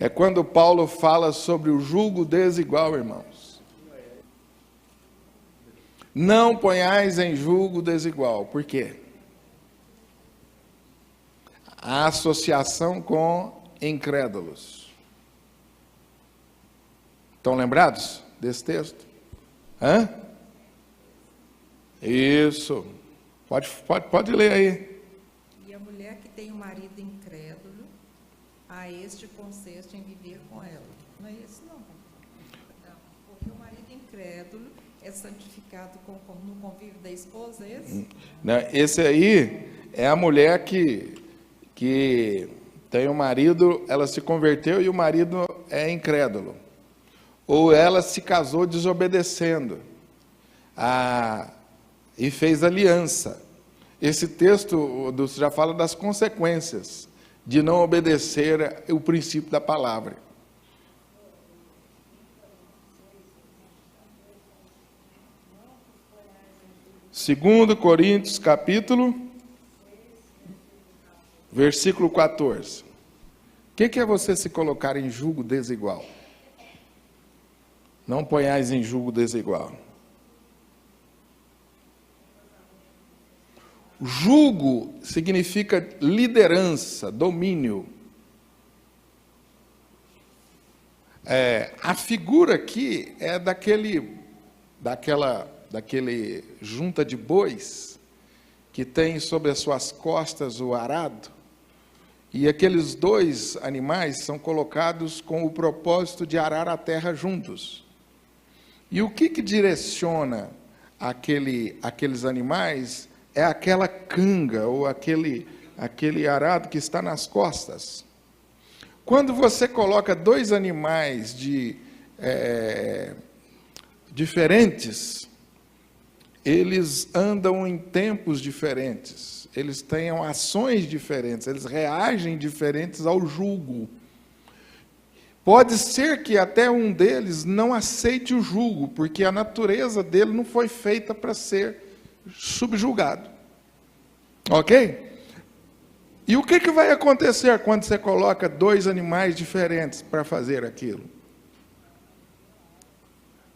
É quando Paulo fala sobre o jugo desigual, irmãos. Não ponhais em jugo desigual. Por quê? A associação com incrédulos. Estão lembrados desse texto? Hã? Isso. Pode ler aí. E a mulher que tem um marido incrédulo, a este consiste em viver com ela. Não é isso, não. Não, porque o marido incrédulo é santificado no convívio da esposa, é esse? Não, esse aí é a mulher que tem um marido, ela se converteu e o marido é incrédulo. Ou ela se casou desobedecendo e fez aliança. Esse texto já fala das consequências de não obedecer o princípio da palavra. Segundo Coríntios, capítulo, versículo 14. O que é você se colocar em jugo desigual? Não ponhais em jugo desigual. Jugo significa liderança, domínio. A figura aqui é daquele junta de bois que tem sobre as suas costas o arado. E aqueles dois animais são colocados com o propósito de arar a terra juntos. E o que direciona aqueles animais é aquela canga ou aquele arado que está nas costas. Quando você coloca dois animais diferentes, eles andam em tempos diferentes, eles têm ações diferentes, eles reagem diferentes ao jugo. Pode ser que até um deles não aceite o jugo, porque a natureza dele não foi feita para ser subjugado. Ok? E o que vai acontecer quando você coloca dois animais diferentes para fazer aquilo?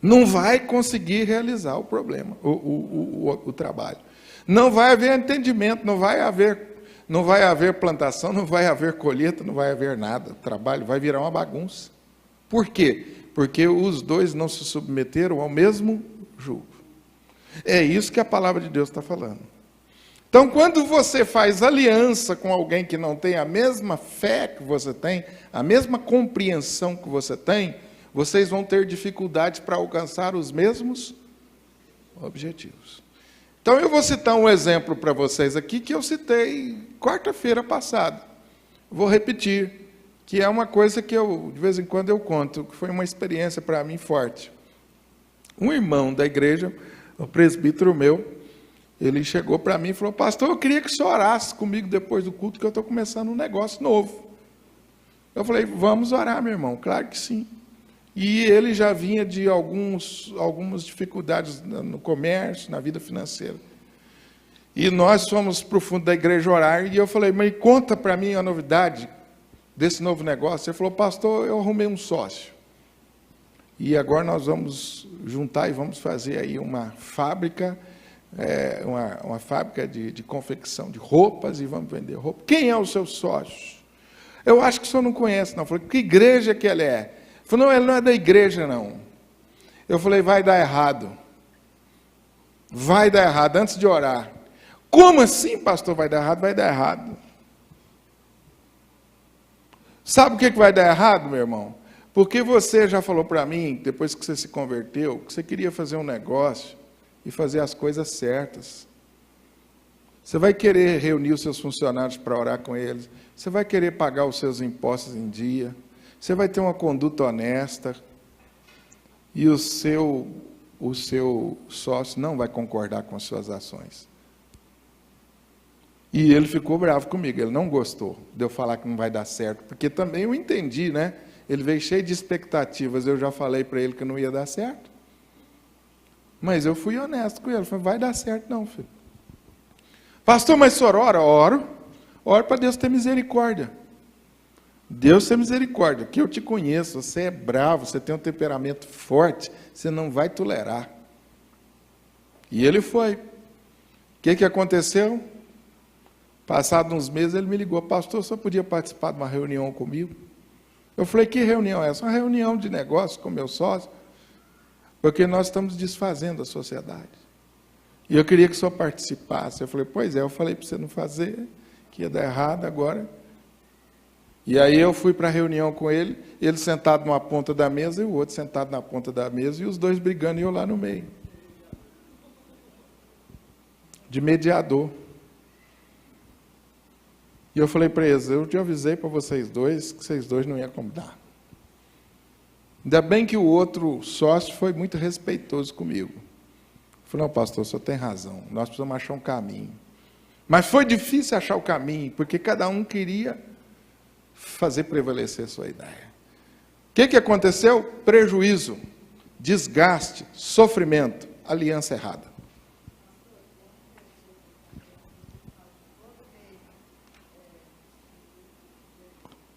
Não vai conseguir realizar o problema, o trabalho. Não vai haver entendimento, não vai haver plantação, não vai haver colheita, não vai haver nada. O trabalho vai virar uma bagunça. Por quê? Porque os dois não se submeteram ao mesmo jugo. É isso que a palavra de Deus está falando. Então, quando você faz aliança com alguém que não tem a mesma fé que você tem, a mesma compreensão que você tem, vocês vão ter dificuldades para alcançar os mesmos objetivos. Então, eu vou citar um exemplo para vocês aqui que eu citei quarta-feira passada. Vou repetir, que é uma coisa que de vez em quando eu conto, que foi uma experiência para mim forte. Um irmão da igreja, o presbítero meu, ele chegou para mim e falou: pastor, eu queria que o senhor orasse comigo depois do culto, que eu estou começando um negócio novo. Eu falei: vamos orar, meu irmão. Claro que sim. E ele já vinha de algumas dificuldades no comércio, na vida financeira. E nós fomos para o fundo da igreja orar, e eu falei: mas conta para mim a novidade desse novo negócio. Ele falou: pastor, eu arrumei um sócio. E agora nós vamos juntar e vamos fazer aí uma fábrica, uma fábrica de confecção de roupas, e vamos vender roupa. Quem é o seu sócio? Eu acho que o senhor não conhece, não. Eu falei: que igreja que ele é? Ele falou: não, ele não é da igreja, não. Eu falei: vai dar errado. Vai dar errado, antes de orar. Como assim, pastor, vai dar errado? Vai dar errado. Sabe o que vai dar errado, meu irmão? Porque você já falou para mim, depois que você se converteu, que você queria fazer um negócio e fazer as coisas certas. Você vai querer reunir os seus funcionários para orar com eles. Você vai querer pagar os seus impostos em dia. Você vai ter uma conduta honesta. E o seu sócio não vai concordar com as suas ações. E ele ficou bravo comigo. Ele não gostou de eu falar que não vai dar certo. Porque também eu entendi, né? Ele veio cheio de expectativas. Eu já falei para ele que não ia dar certo. Mas eu fui honesto com ele. Eu falei: vai dar certo não, filho. Pastor, mas o senhor ora? Oro. Oro para Deus ter misericórdia. Deus tem misericórdia, que eu te conheço, você é bravo, você tem um temperamento forte, você não vai tolerar. E ele foi. O que aconteceu? Passados uns meses, ele me ligou: pastor, só podia participar de uma reunião comigo? Eu falei: que reunião é essa? Uma reunião de negócio com meu sócio, porque nós estamos desfazendo a sociedade. E eu queria que o senhor participasse. Eu falei: pois é, eu falei para você não fazer, que ia dar errado agora. E aí eu fui para a reunião com ele sentado numa ponta da mesa e o outro sentado na ponta da mesa, e os dois brigando e eu lá no meio. De mediador. E eu falei para eles: eu te avisei para vocês dois que vocês dois não iam combinar. Ainda bem que o outro sócio foi muito respeitoso comigo. Eu falei: não, pastor, o senhor tem razão, nós precisamos achar um caminho. Mas foi difícil achar o caminho, porque cada um queria fazer prevalecer a sua ideia. O que aconteceu? Prejuízo, desgaste, sofrimento, aliança errada.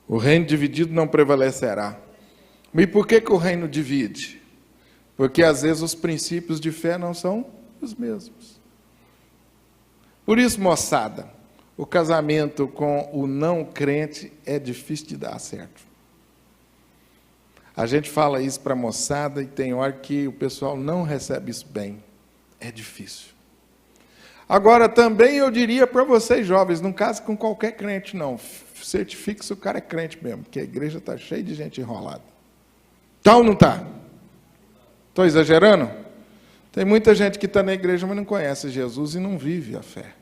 O reino dividido não prevalecerá. E por que o reino divide? Porque às vezes os princípios de fé não são os mesmos. Por isso, moçada, o casamento com o não crente é difícil de dar certo. A gente fala isso para a moçada e tem hora que o pessoal não recebe isso bem. É difícil. Agora, também eu diria para vocês jovens, não case com qualquer crente, não. Certifique se o cara é crente mesmo, porque a igreja está cheia de gente enrolada. Tá ou não está? Estou exagerando? Tem muita gente que está na igreja, mas não conhece Jesus e não vive a fé.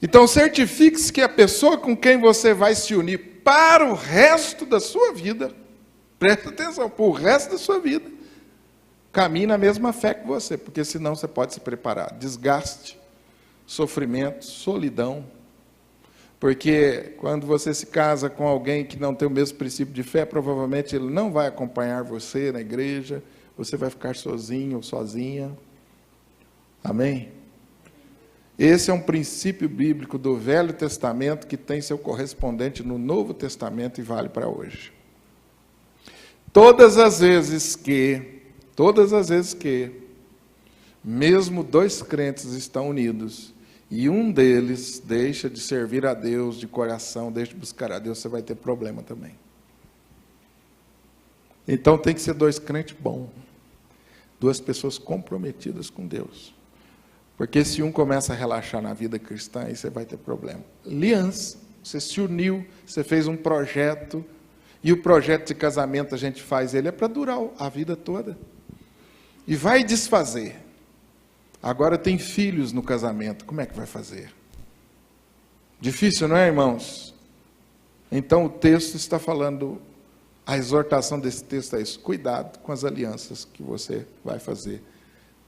Então, certifique-se que a pessoa com quem você vai se unir para o resto da sua vida, preste atenção, para o resto da sua vida, caminhe na mesma fé que você, porque senão você pode se preparar. Desgaste, sofrimento, solidão. Porque quando você se casa com alguém que não tem o mesmo princípio de fé, provavelmente ele não vai acompanhar você na igreja, você vai ficar sozinho ou sozinha. Amém? Esse é um princípio bíblico do Velho Testamento que tem seu correspondente no Novo Testamento e vale para hoje. Todas as vezes que, mesmo dois crentes estão unidos, e um deles deixa de servir a Deus de coração, deixa de buscar a Deus, você vai ter problema também. Então tem que ser dois crentes bons, duas pessoas comprometidas com Deus. Porque se um começa a relaxar na vida cristã, aí você vai ter problema. Aliança, você se uniu, você fez um projeto, e o projeto de casamento a gente faz, ele é para durar a vida toda. E vai desfazer. Agora tem filhos no casamento, como é que vai fazer? Difícil, não é, irmãos? Então o texto está falando, a exortação desse texto é isso: cuidado com as alianças que você vai fazer.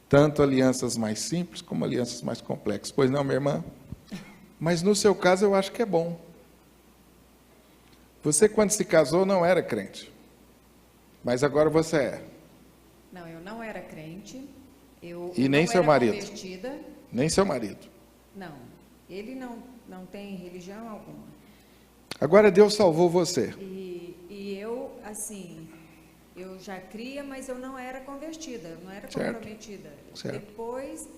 Tanto alianças mais simples, como alianças mais complexas. Pois não, minha irmã? Mas no seu caso eu acho que é bom. Você quando se casou não era crente. Mas agora você é. Não, eu não era crente. E nem seu marido? Convertida. Nem seu marido? Não, ele não tem religião alguma. Agora Deus salvou você. E eu, assim, eu já cria, mas eu não era convertida, eu não era comprometida. Certo. Depois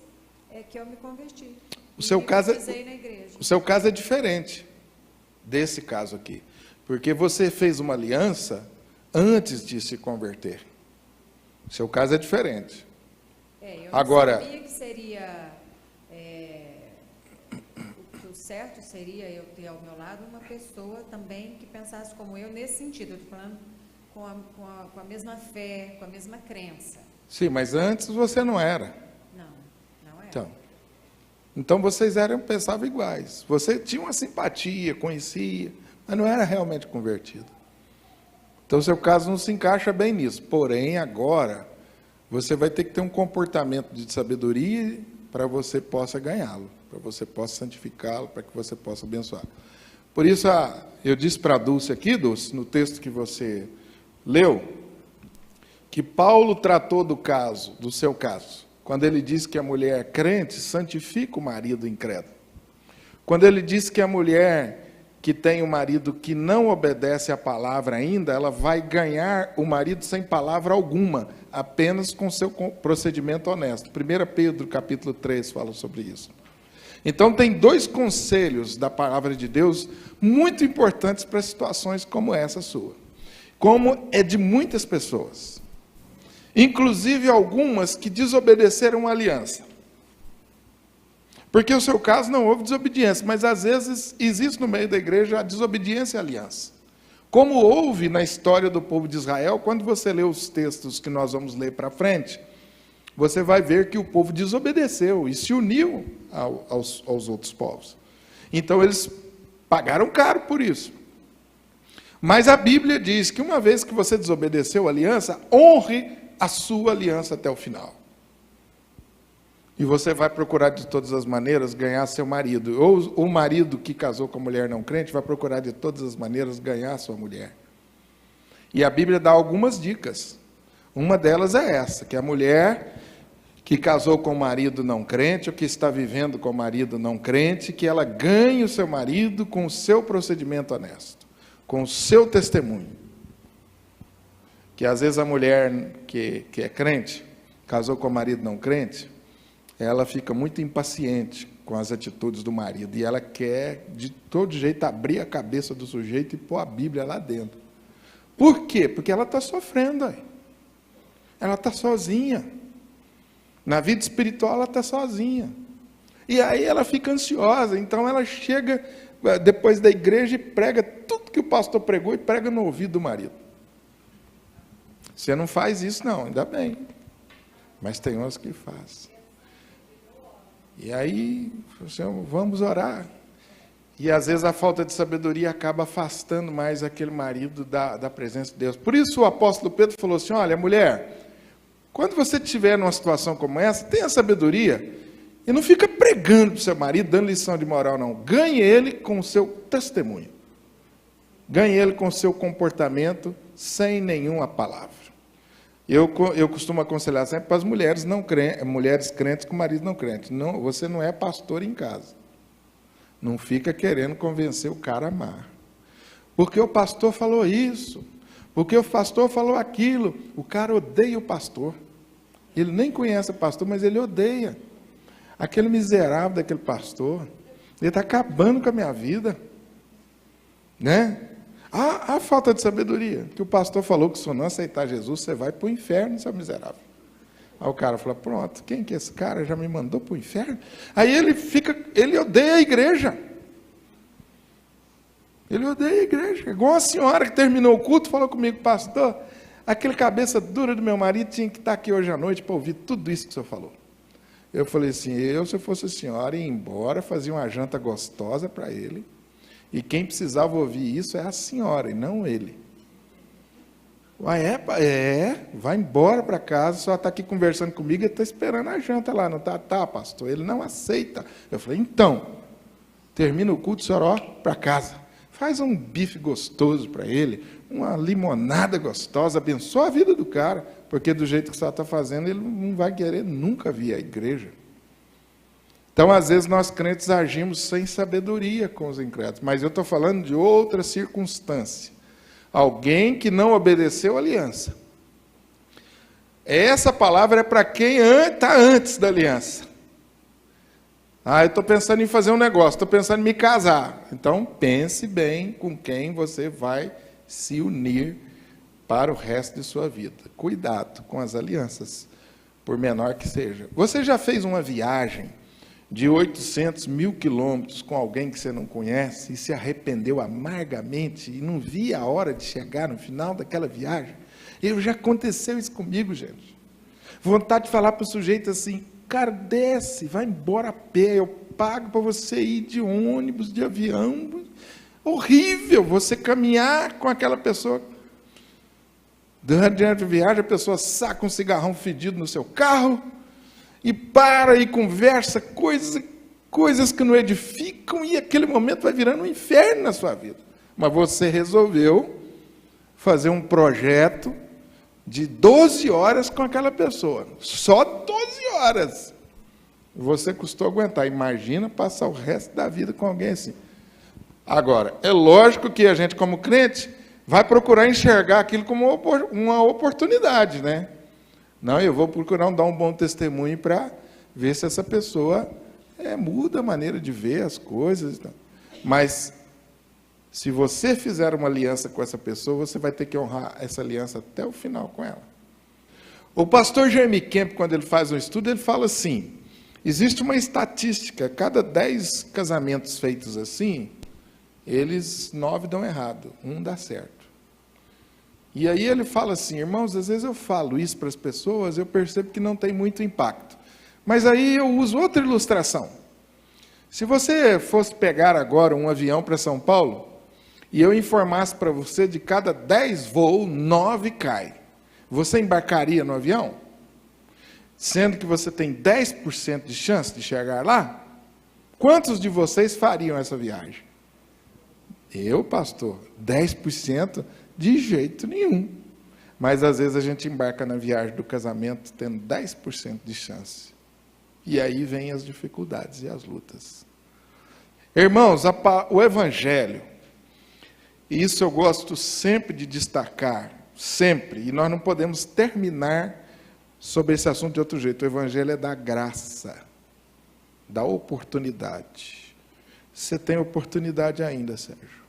é que eu me converti. O seu caso na igreja. O seu caso é diferente desse caso aqui. Porque você fez uma aliança antes de se converter. O seu caso é diferente. Eu agora, não sabia que seria, o certo seria eu ter ao meu lado uma pessoa também que pensasse como eu nesse sentido. Eu estou falando com a mesma fé, com a mesma crença. Sim, mas antes você não era. Não era. Então vocês pensavam iguais. Você tinha uma simpatia, conhecia, mas não era realmente convertido. Então o seu caso não se encaixa bem nisso. Porém, agora você vai ter que ter um comportamento de sabedoria para você possa ganhá-lo, para você possa santificá-lo, para que você possa abençoar. Por isso, eu disse para a Dulce aqui, Dulce, no texto que você leu, que Paulo tratou do seu caso, quando ele diz que a mulher crente santifica o marido incrédulo. Quando ele diz que a mulher que tem um marido que não obedece à palavra ainda, ela vai ganhar o marido sem palavra alguma, apenas com seu procedimento honesto. 1 Pedro, capítulo 3, fala sobre isso. Então, tem 2 conselhos da palavra de Deus muito importantes para situações como essa sua, como é de muitas pessoas, inclusive algumas que desobedeceram a aliança. Porque o seu caso não houve desobediência, mas às vezes existe no meio da igreja a desobediência à aliança. Como houve na história do povo de Israel, quando você lê os textos que nós vamos ler para frente, você vai ver que o povo desobedeceu e se uniu aos outros povos. Então eles pagaram caro por isso. Mas a Bíblia diz que uma vez que você desobedeceu a aliança, honre a sua aliança até o final. E você vai procurar de todas as maneiras ganhar seu marido. Ou o marido que casou com a mulher não crente vai procurar de todas as maneiras ganhar sua mulher. E a Bíblia dá algumas dicas. Uma delas é essa, que a mulher que casou com o marido não crente, ou que está vivendo com o marido não crente, que ela ganhe o seu marido com o seu procedimento honesto, com o seu testemunho. Que às vezes a mulher que é crente, casou com o marido não crente, ela fica muito impaciente com as atitudes do marido, e ela quer, de todo jeito, abrir a cabeça do sujeito e pôr a Bíblia lá dentro. Por quê? Porque ela está sofrendo. Aí. Ela está sozinha. Na vida espiritual, ela está sozinha. E aí ela fica ansiosa, então ela chega depois da igreja e prega tudo que o pastor pregou e prega no ouvido do marido. Você não faz isso, não, ainda bem. Mas tem uns que fazem. E aí, vamos orar. E às vezes a falta de sabedoria acaba afastando mais aquele marido da presença de Deus. Por isso o apóstolo Pedro falou assim, olha, mulher, quando você estiver numa situação como essa, tenha sabedoria e não fica pregando para o seu marido, dando lição de moral, não. Ganhe ele com o seu testemunho. Ganhe ele com o seu comportamento, sem nenhuma palavra. Eu costumo aconselhar sempre para as mulheres não crentes, mulheres crentes com marido não crente. Não, você não é pastor em casa. Não fica querendo convencer o cara a amar. Porque o pastor falou isso. Porque o pastor falou aquilo. O cara odeia o pastor. Ele nem conhece o pastor, mas ele odeia. Aquele miserável daquele pastor. Ele está acabando com a minha vida. Né? A falta de sabedoria, que o pastor falou que se eu não aceitar Jesus, você vai para o inferno, seu miserável. Aí o cara fala, pronto, quem que é esse cara? Já me mandou para o inferno? Aí ele odeia a igreja. Ele odeia a igreja. Igual a senhora que terminou o culto, falou comigo, pastor, aquele cabeça dura do meu marido tinha que estar aqui hoje à noite para ouvir tudo isso que o senhor falou. Eu falei assim, se eu fosse a senhora, ia embora, fazia uma janta gostosa para ele. E quem precisava ouvir isso é a senhora, e não ele. Vai embora para casa, só está aqui conversando comigo e está esperando a janta lá, não está? Tá, pastor, ele não aceita. Eu falei, então, termina o culto, o senhor ó, para casa. Faz um bife gostoso para ele, uma limonada gostosa, abençoa a vida do cara, porque do jeito que você está fazendo, ele não vai querer nunca vir à igreja. Então, às vezes, nós crentes agimos sem sabedoria com os incrédulos, mas eu estou falando de outra circunstância. Alguém que não obedeceu a aliança. Essa palavra é para quem está antes da aliança. Eu estou pensando em fazer um negócio, estou pensando em me casar. Então, pense bem com quem você vai se unir para o resto de sua vida. Cuidado com as alianças, por menor que seja. Você já fez uma viagem de 800 mil quilômetros com alguém que você não conhece e se arrependeu amargamente e não via a hora de chegar no final daquela viagem? Já aconteceu isso comigo, gente. Vontade de falar para o sujeito assim, cara, desce, vai embora a pé, eu pago para você ir de ônibus, de avião. Horrível você caminhar com aquela pessoa. Durante a viagem, a pessoa saca um cigarrão fedido no seu carro, e para e conversa coisas que não edificam, e aquele momento vai virando um inferno na sua vida. Mas você resolveu fazer um projeto de 12 horas com aquela pessoa. Só 12 horas. Você custou aguentar. Imagina passar o resto da vida com alguém assim. Agora, é lógico que a gente, como crente, vai procurar enxergar aquilo como uma oportunidade, né? Não, eu vou procurar dar um bom testemunho para ver se essa pessoa muda a maneira de ver as coisas. Mas, se você fizer uma aliança com essa pessoa, você vai ter que honrar essa aliança até o final com ela. O pastor Jeremy Camp, quando ele faz um estudo, ele fala assim, existe uma estatística, cada 10 casamentos feitos assim, 9 dão errado, 1 dá certo. E aí ele fala assim, irmãos, às vezes eu falo isso para as pessoas, eu percebo que não tem muito impacto. Mas aí eu uso outra ilustração. Se você fosse pegar agora um avião para São Paulo, e eu informasse para você de cada 10 voos, 9 caem, você embarcaria no avião? Sendo que você tem 10% de chance de chegar lá? Quantos de vocês fariam essa viagem? Eu, pastor, 10%? De jeito nenhum. Mas às vezes a gente embarca na viagem do casamento tendo 10% de chance. E aí vem as dificuldades e as lutas. Irmãos, o Evangelho, e isso eu gosto sempre de destacar, sempre, e nós não podemos terminar sobre esse assunto de outro jeito. O Evangelho é da graça, da oportunidade. Você tem oportunidade ainda, Sérgio.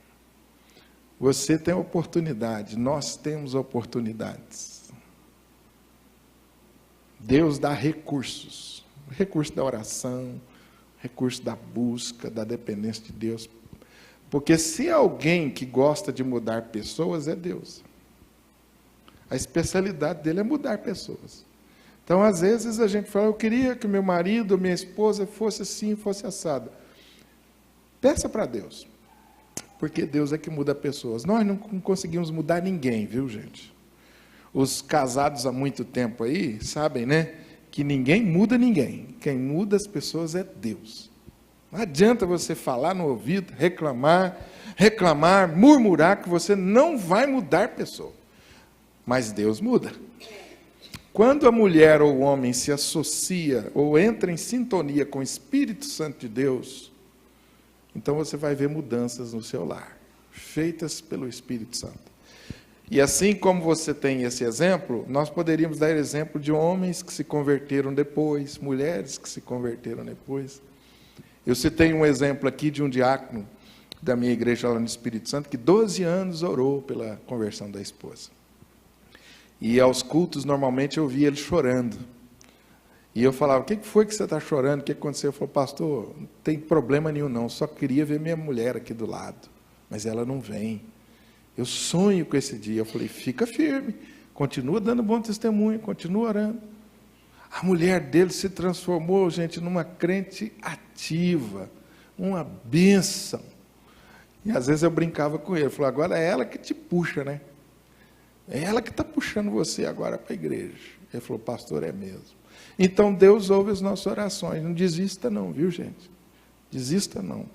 Você tem oportunidade, nós temos oportunidades. Deus dá recursos, recurso da oração, recurso da busca, da dependência de Deus. Porque se alguém que gosta de mudar pessoas, é Deus. A especialidade dele é mudar pessoas. Então, às vezes, a gente fala, eu queria que meu marido, minha esposa fosse assim, fosse assado. Peça para Deus. Porque Deus é que muda pessoas. Nós não conseguimos mudar ninguém, viu, gente? Os casados há muito tempo aí, sabem, né? Que ninguém muda ninguém. Quem muda as pessoas é Deus. Não adianta você falar no ouvido, reclamar, murmurar, que você não vai mudar pessoa. Mas Deus muda. Quando a mulher ou o homem se associa ou entra em sintonia com o Espírito Santo de Deus, então você vai ver mudanças no seu lar, feitas pelo Espírito Santo. E assim como você tem esse exemplo, nós poderíamos dar exemplo de homens que se converteram depois, mulheres que se converteram depois. Eu citei um exemplo aqui de um diácono da minha igreja lá no Espírito Santo, que 12 anos orou pela conversão da esposa. E aos cultos, normalmente, eu via ele chorando. E eu falava, o que foi que você está chorando? O que aconteceu? Ele falou, pastor, não tem problema nenhum não, só queria ver minha mulher aqui do lado, mas ela não vem. Eu sonho com esse dia. Eu falei, fica firme, continua dando bom testemunho, continua orando. A mulher dele se transformou, gente, numa crente ativa, uma bênção. E às vezes eu brincava com ele, eu falei, agora é ela que te puxa, né? É ela que está puxando você agora para a igreja. Ele falou, pastor, é mesmo. Então, Deus ouve as nossas orações. Não desista não, viu, gente? Desista não.